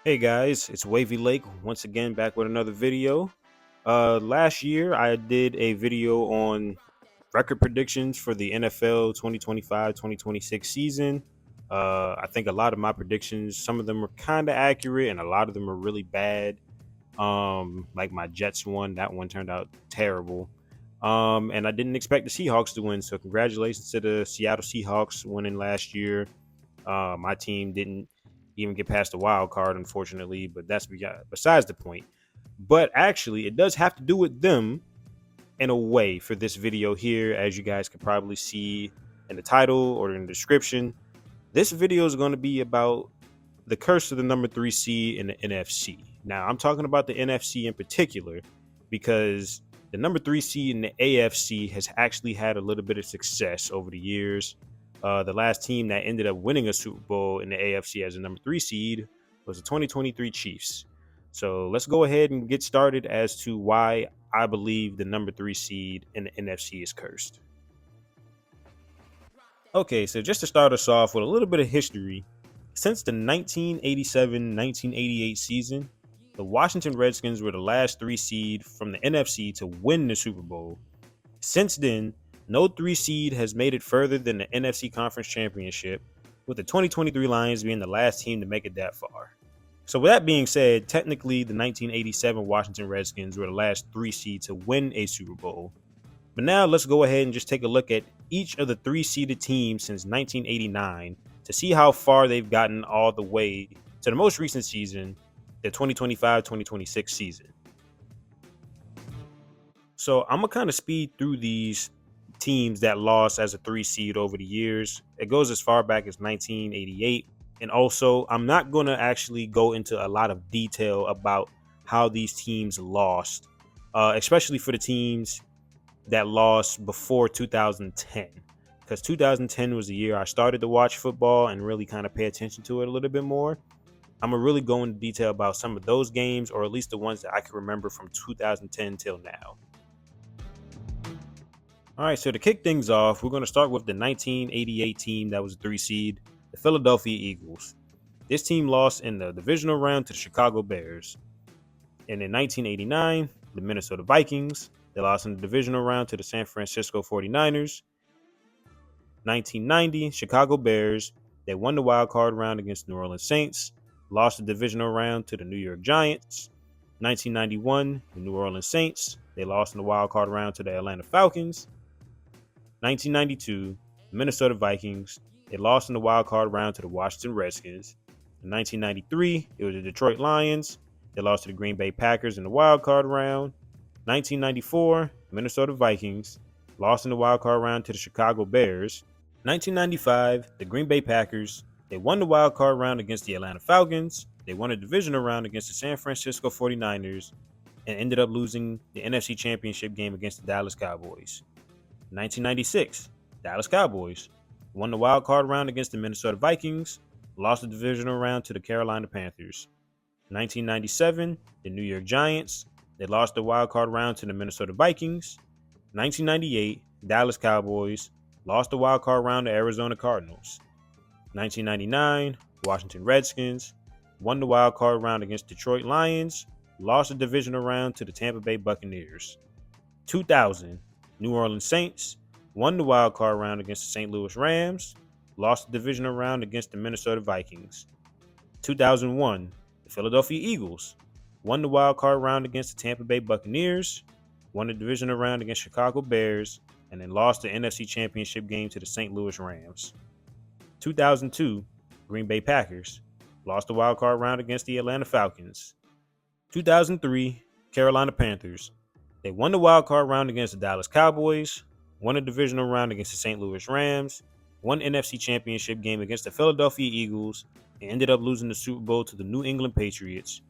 Hey guys, it's Wavy Lake once again back with another video. Last year I did a video on record predictions for the NFL 2025-2026 season. I think a lot of my predictions, some of them were kind of accurate and a lot of them were really bad. Like my Jets one, that one turned out terrible. And I didn't expect the Seahawks to win, so congratulations to the Seattle Seahawks winning last year. My team didn't even get past the wild card, unfortunately, but that's besides the point. But actually, it does have to do with them in a way for this video here, as you guys can probably see in the title or in the description. This video is going to be about the curse of the number 3 seed in the NFC. Now, I'm talking about the NFC in particular because the number 3 seed in the AFC has actually had a little bit of success over the years. The last team that ended up winning a Super Bowl in the AFC as a number 3 seed was the 2023 Chiefs. So let's go ahead and get started as to why I believe the number 3 seed in the NFC is cursed. Okay, so just to start us off with a little bit of history, since the 1987-1988 season, the Washington Redskins were the last 3 seed from the NFC to win the Super Bowl. Since then, no 3 seed has made it further than the NFC Conference Championship, with the 2023 Lions being the last team to make it that far. So with that being said, technically the 1987 Washington Redskins were the last 3 seed to win a Super Bowl. But now let's go ahead and just take a look at each of the 3 seeded teams since 1989 to see how far they've gotten all the way to the most recent season, the 2025-2026 season. So I'm gonna kind of speed through these teams that lost as a 3 seed over the years. It goes as far back as 1988. And also, I'm not gonna actually go into a lot of detail about how these teams lost, especially for the teams that lost before 2010, because 2010 was the year I started to watch football and really kind of pay attention to it a little bit more. I'm gonna really go into detail about some of those games, or at least the ones that I can remember from 2010 till now. All right, so to kick things off, we're going to start with the 1988 team that was a 3 seed, the Philadelphia Eagles. This team lost in the divisional round to the Chicago Bears. And in 1989, the Minnesota Vikings, they lost in the divisional round to the San Francisco 49ers. 1990, Chicago Bears, they won the wild card round against the New Orleans Saints, lost the divisional round to the New York Giants. 1991, the New Orleans Saints, they lost in the wild card round to the Atlanta Falcons. 1992, the Minnesota Vikings, they lost in the wild card round to the Washington Redskins. In 1993, it was the Detroit Lions, they lost to the Green Bay Packers in the wild card round. 1994, Minnesota Vikings lost in the wild card round to the Chicago Bears. 1995, the Green Bay Packers, they won the wild card round against the Atlanta Falcons. They won a divisional round against the San Francisco 49ers and ended up losing the NFC Championship game against the Dallas Cowboys. 1996, Dallas Cowboys won the wild card round against the Minnesota Vikings, lost the divisional round to the Carolina Panthers. 1997, the New York Giants, they lost the wild card round to the Minnesota Vikings. 1998, Dallas Cowboys lost the wild card round to Arizona Cardinals. 1999, Washington Redskins won the wild card round against Detroit Lions, lost the divisional round to the Tampa Bay Buccaneers. 2000, New Orleans Saints won the wild card round against the St. Louis Rams, lost the divisional round against the Minnesota Vikings. 2001, the Philadelphia Eagles won the wild card round against the Tampa Bay Buccaneers, won the divisional round against Chicago Bears, and then lost the NFC Championship game to the St. Louis Rams. 2002, Green Bay Packers lost the wild card round against the Atlanta Falcons. 2003, Carolina Panthers, they won the wild card round against the Dallas Cowboys, won a divisional round against the St. Louis Rams, won NFC Championship game against the Philadelphia Eagles, and ended up losing the Super Bowl to the New England Patriots.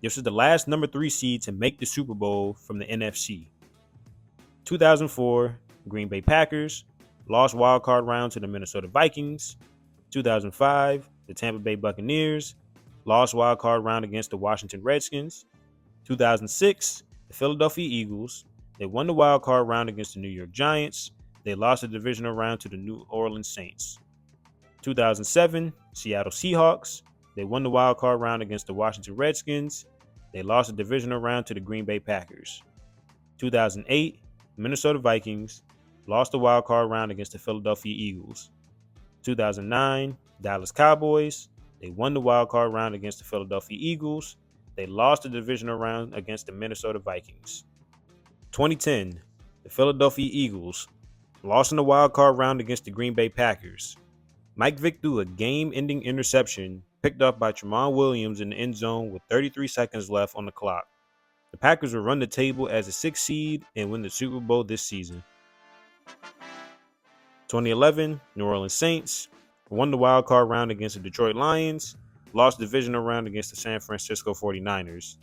This was the last number 3 seed to make the Super Bowl from the NFC. 2004, Green Bay Packers lost wild card round to the Minnesota Vikings. 2005, the Tampa Bay Buccaneers lost wild card round against the Washington Redskins. 2006, the Philadelphia Eagles, they won the wild card round against the New York Giants. They lost the divisional round to the New Orleans Saints. 2007, Seattle Seahawks, They won the wild card round against the Washington Redskins. They lost the divisional round to the Green Bay Packers. 2008, Minnesota Vikings lost the wild card round against the Philadelphia Eagles. 2009, Dallas Cowboys. They won the wild card round against the Philadelphia Eagles. They lost the divisional round against the Minnesota Vikings. 2010, the Philadelphia Eagles lost in the wild card round against the Green Bay Packers. Mike Vick threw a game-ending interception picked up by Tramon Williams in the end zone with 33 seconds left on the clock. The Packers will run the table as a 6th seed and win the Super Bowl this season. 2011, New Orleans Saints won the wild card round against the Detroit Lions, lost the divisional round against the San Francisco 49ers.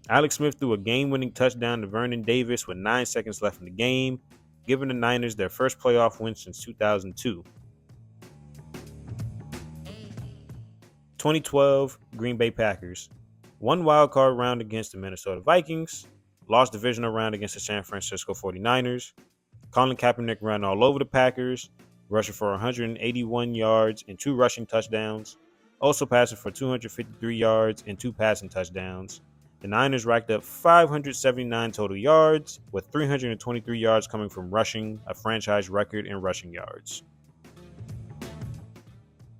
Alex Smith threw a game-winning touchdown to Vernon Davis with 9 seconds left in the game, giving the Niners their first playoff win since 2002. 2012, Green Bay Packers won wild card round against the Minnesota Vikings, lost divisional round against the San Francisco 49ers. Colin Kaepernick ran all over the Packers, rushing for 181 yards and 2 rushing touchdowns, also passing for 253 yards and 2 passing touchdowns. The Niners racked up 579 total yards, with 323 yards coming from rushing, a franchise record in rushing yards.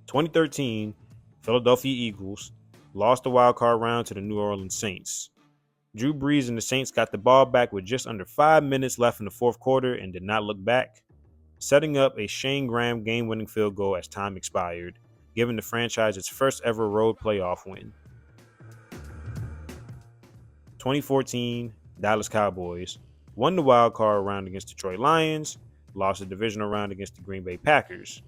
2013, Philadelphia Eagles lost the wild card round to the New Orleans Saints. Drew Brees and the Saints got the ball back with just under 5 minutes left in the fourth quarter and did not look back, setting up a Shane Graham game-winning field goal as time expired, giving the franchise its first ever road playoff win. 2014, Dallas Cowboys won the wild card round against Detroit Lions, lost the divisional round against the Green Bay Packers.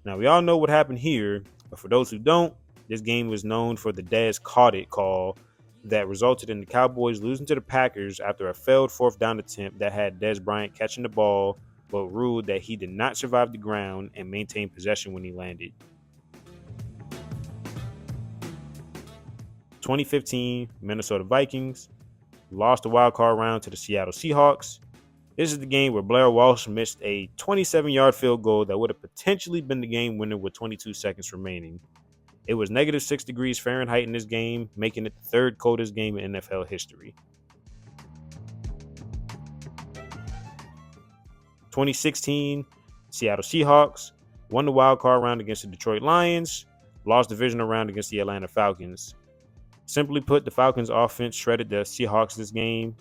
Now, we all know what happened here, but for those who don't, this game was known for the Dez Caught It call that resulted in the Cowboys losing to the Packers after a failed 4th down attempt that had Dez Bryant catching the ball, but ruled that he did not survive the ground and maintain possession when he landed. 2015, Minnesota Vikings lost the wild card round to the Seattle Seahawks. This is the game where Blair Walsh missed a 27-yard field goal that would have potentially been the game winner with 22 seconds remaining. It was -6 degrees Fahrenheit in this game, making it the 3rd coldest game in NFL history. 2016, Seattle Seahawks won the wild card round against the Detroit Lions, lost divisional round against the Atlanta Falcons. Simply put, the Falcons offense shredded the Seahawks this game,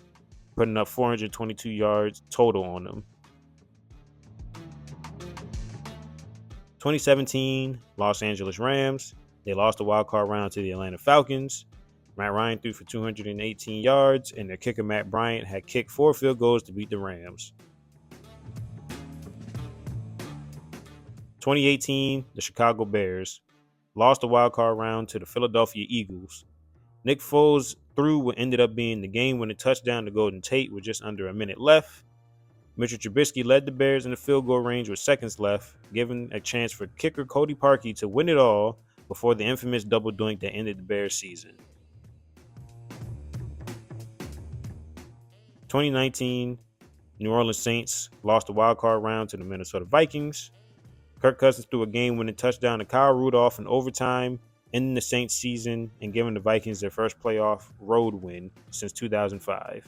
putting up 422 yards total on them. 2017, Los Angeles Rams. They lost the wild card round to the Atlanta Falcons. Matt Ryan threw for 218 yards, and their kicker Matt Bryant had kicked 4 field goals to beat the Rams. 2018, the Chicago Bears lost the wild card round to the Philadelphia Eagles. Nick Foles threw what ended up being the game-winning touchdown to Golden Tate with just under a minute left. Mitchell Trubisky led the Bears in the field goal range with seconds left, giving a chance for kicker Cody Parkey to win it all before the infamous double doink that ended the Bears' season. 2019, New Orleans Saints lost the wild card round to the Minnesota Vikings. Kirk Cousins threw a game-winning touchdown to Kyle Rudolph in overtime, ending the Saints' season and giving the Vikings their first playoff road win since 2005.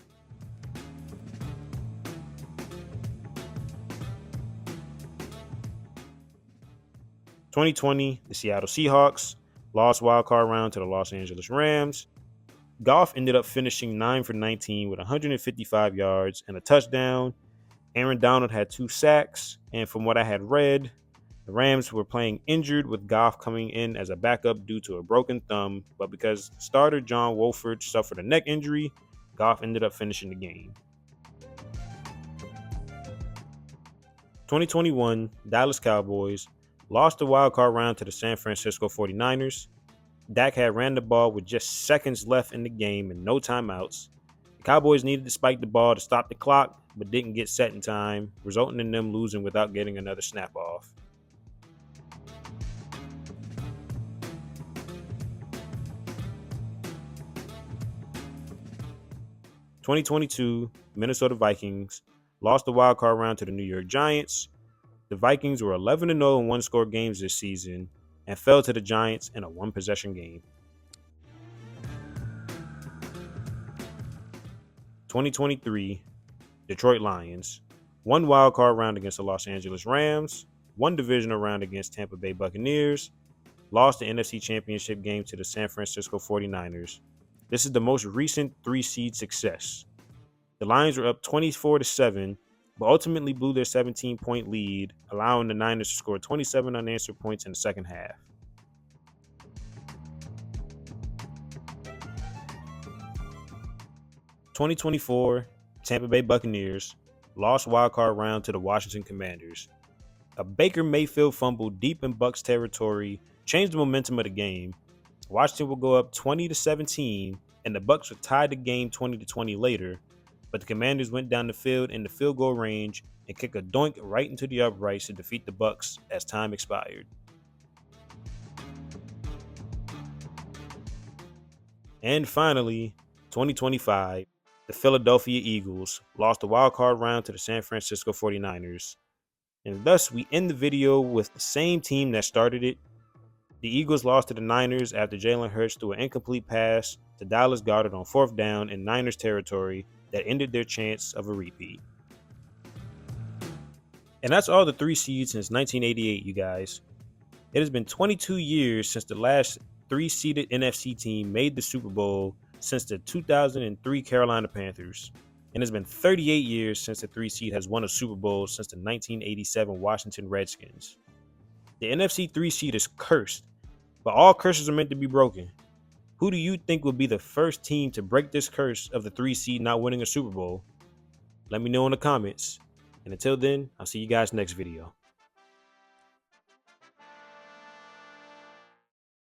In 2020, the Seattle Seahawks lost wild card round to the Los Angeles Rams. Goff ended up finishing 9 for 19 with 155 yards and a touchdown. Aaron Donald had 2 sacks, and from what I had read, the Rams were playing injured with Goff coming in as a backup due to a broken thumb, but because starter John Wolford suffered a neck injury, Goff ended up finishing the game. 2021, Dallas Cowboys lost the wild card round to the San Francisco 49ers. Dak had ran the ball with just seconds left in the game and no timeouts. The Cowboys needed to spike the ball to stop the clock, but didn't get set in time, resulting in them losing without getting another snap off. 2022, Minnesota Vikings lost the wild card round to the New York Giants. The Vikings were 11-0 in one-score games this season and fell to the Giants in a one-possession game. 2023 Detroit Lions, one wild card round against the Los Angeles Rams, one divisional round against Tampa Bay Buccaneers, lost the NFC Championship game to the San Francisco 49ers. This is the most recent 3-seed success. The Lions were up 24-7, but ultimately blew their 17-point lead, allowing the Niners to score 27 unanswered points in the second half. '24 Tampa Bay Buccaneers lost wildcard round to the Washington Commanders. A Baker Mayfield fumble deep in Bucs territory changed the momentum of the game. Washington will go up 20-17, and the Bucs would tie the game 20-20 later, but the Commanders went down the field in the field goal range and kicked a doink right into the uprights to defeat the Bucs as time expired. And finally, 2025, the Philadelphia Eagles lost the wildcard round to the San Francisco 49ers. And thus, we end the video with the same team that started it. The Eagles lost to the Niners after Jalen Hurts threw an incomplete pass to Dallas Goedert on 4th down in Niners territory that ended their chance of a repeat. And that's all the 3 seeds since 1988, you guys. It has been 22 years since the last 3-seeded NFC team made the Super Bowl since the 2003 Carolina Panthers. And it's been 38 years since the 3-seed has won a Super Bowl since the 1987 Washington Redskins. The NFC 3-seed is cursed, but all curses are meant to be broken. Who do you think will be the first team to break this curse of the 3-seed not winning a Super Bowl? Let me know in the comments. And until then, I'll see you guys next video.